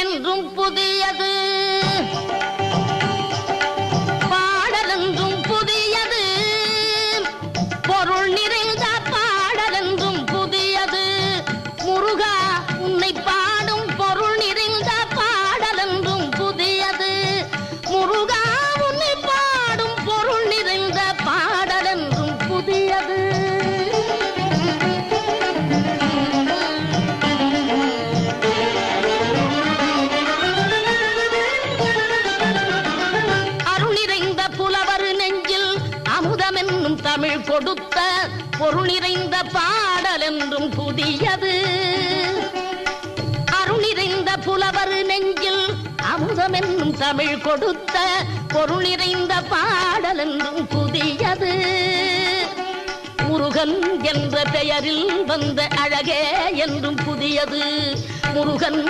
என்றும் புதியது, பாடலென்றும் புதியது, பொருள் நிறைந்த பாடலென்றும் புதியது. முருகா உன்னை பாடும் பொருள் நிறைந்த பாடலென்றும் புதியது. முருகா உன்னை பாடும் பொருள் நிறைந்த பாடலென்றும் புதியது. தமிழ் கொடுத்த பொருள் நிறைந்த பாடல் என்றும் புதியது. அருள் நிறைந்த புலவர் நெஞ்சில் அமுதம் என்னும் தமிழ் கொடுத்த பொருள் நிறைந்த பாடல் என்றும் புதியது. முருகன் என்ற பெயரில் வந்த அழகே என்றும் புதியது. முருகன்